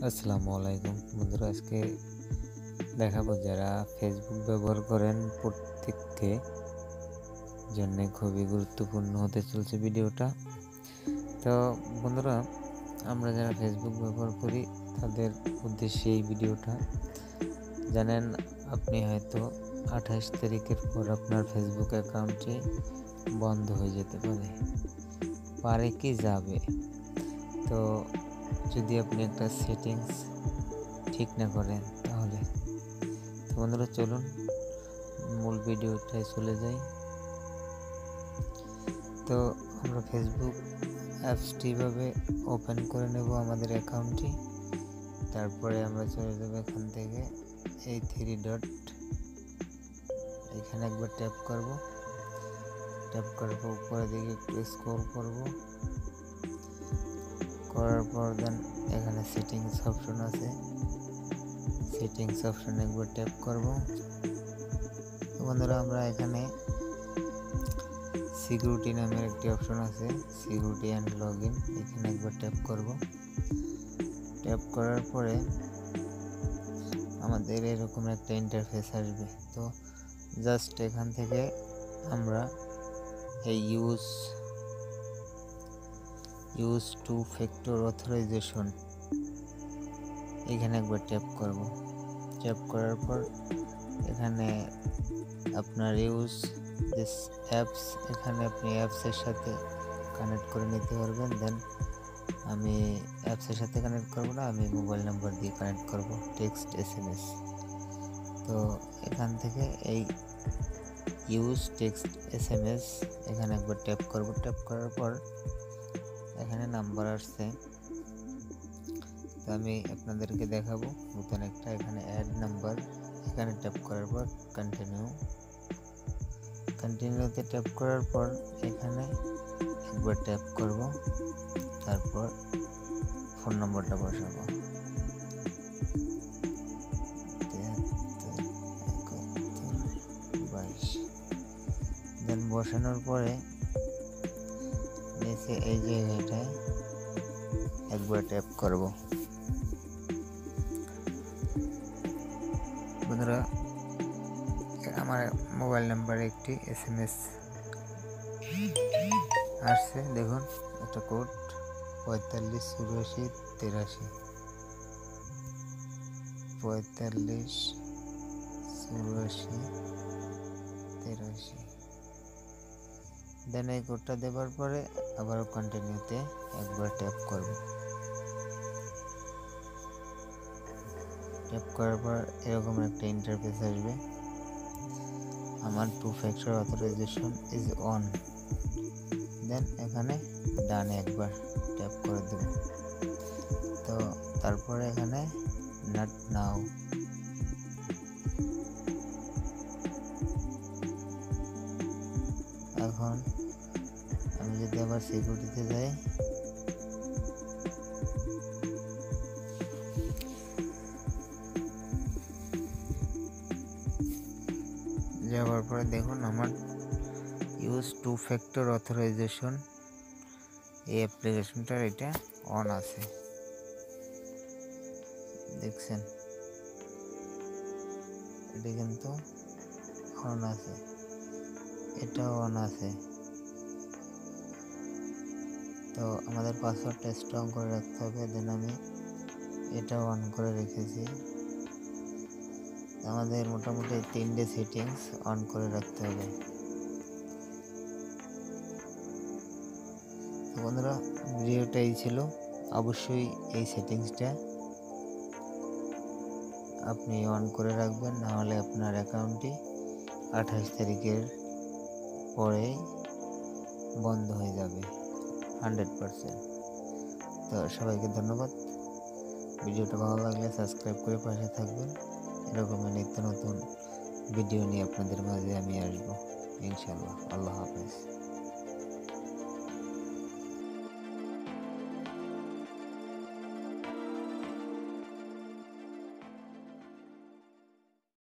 আসসালামু আলাইকুম বন্ধুরা, আজকে দেখাবো যারা ফেসবুক ব্যবহার করেন প্রত্যেককে জন্য খুবই গুরুত্বপূর্ণ হতে চলছে ভিডিওটা। তো বন্ধুরা, আমরা যারা ফেসবুক ব্যবহার করি তাদের উদ্দেশ্যে এই ভিডিওটা। জানেন, আপনি হয়তো 28 তারিখের পর আপনার ফেসবুক অ্যাকাউন্টটি বন্ধ হয়ে যেতে পারে কি যাবে। তো যদি আপনি একটা সেটিংস ঠিক না করেন তাহলে। তো বন্ধুরা, চলুন মূল ভিডিওটায় চলে যাই। তো আমরা ফেসবুক অ্যাপসটি এভাবে ওপেন করে নেব আমাদের অ্যাকাউন্টটি। তারপরে আমরা চলে যাব এখান থেকে এই 3 ডট, এখানে একবার ট্যাপ করব। ট্যাপ করার পর উপরের দিকে একটু স্ক্রল করব, করার পর দেন এখানে সেটিংস অপশন আছে, সেটিংস অপশনে একবার ট্যাপ করব। তো বন্ধুরা, আমরা এখানে সিকিউরিটি নামের একটি অপশন আছে, সিকিউরিটি অ্যান্ড লগ ইন, এখানে একবার ট্যাপ করব। ট্যাপ করার পরে আমাদের এরকম একটা ইন্টারফেস আসবে। তো জাস্ট এখান থেকে আমরা এই ইউজ টু ফ্যাক্টর অথরাইজেশন এখানে একবার ট্যাপ করব। ট্যাপ করার পর এখানে আপনার ইউজ দিস অ্যাপস, এখানে আপনি অ্যাপসের সাথে কানেক্ট করে নিতে পারবেন। দেন আমি অ্যাপসের সাথে কানেক্ট করব না, আমি মোবাইল নাম্বার দিয়ে কানেক্ট করব, টেক্সট SMS। তো এখান থেকে এই ইউজ টেক্সট SMS এখানে একবার ট্যাপ করব। ট্যাপ করার পর এখানে নাম্বার আসছে, তো আমি আপনাদেরকে দেখাবো নতুন একটা, এখানে অ্যাড নাম্বার, এখানে ট্যাপ করার পর কন্টিনিউতে ট্যাপ করার পর এখানে একবার ট্যাপ করব। তারপর ফোন নম্বরটা বসাবো, 737122। দেন বসানোর পরে নিচে এই জায়গাটায় একবার ট্যাপ করব। বন্ধুরা, আমার মোবাইল নাম্বারে একটি SMS আসছে, দেখুন একটা কোড 458483, 458483। দেন এই কোডটা দেওয়ার পরে আবার কন্টিনিউতে একবার ট্যাপ করব। ট্যাপ করার পর এরকম একটা ইন্টারফেস আসবে, আমার 2 ফ্যাক্টর অথরাইজেশন ইজ অন। দেন এখানে ডানে একবার ট্যাপ করে দেব। তো তারপরে এখানে নট নাও, এখন আমি যদি আবার সিকিউরিটিতে যাই, যাওয়ার পরে দেখুন আমার ইউজ 2 ফ্যাক্টর অথরাইজেশন এই অ্যাপ্লিকেশনটার এটা অন আছে, দেখছেন এটা কিন্তু অন আছে, এটাও অন আছে। তো আমাদের পাসওয়ার্ডটা স্ট্রং করে রাখতে হবে। দেন আমি এটাও অন করে রেখেছি। আমাদের মোটামুটি 3টে সেটিংস অন করে রাখতে হবে। তো বন্ধুরা, ভিডিওটা এই ছিল। অবশ্যই এই সেটিংসটা আপনি অন করে রাখবেন, নাহলে আপনার অ্যাকাউন্টটি 28 তারিখের পরেই বন্ধ হয়ে যাবে 100%। তো সবাইকে ধন্যবাদ। ভিডিওটা ভালো লাগলে সাবস্ক্রাইব করে পাশে থাকবেন। এরকমই নিত্য নতুন ভিডিও নিয়ে আপনাদের মাঝে আমি আসবো ইনশাআল্লাহ। আল্লাহ হাফেজ।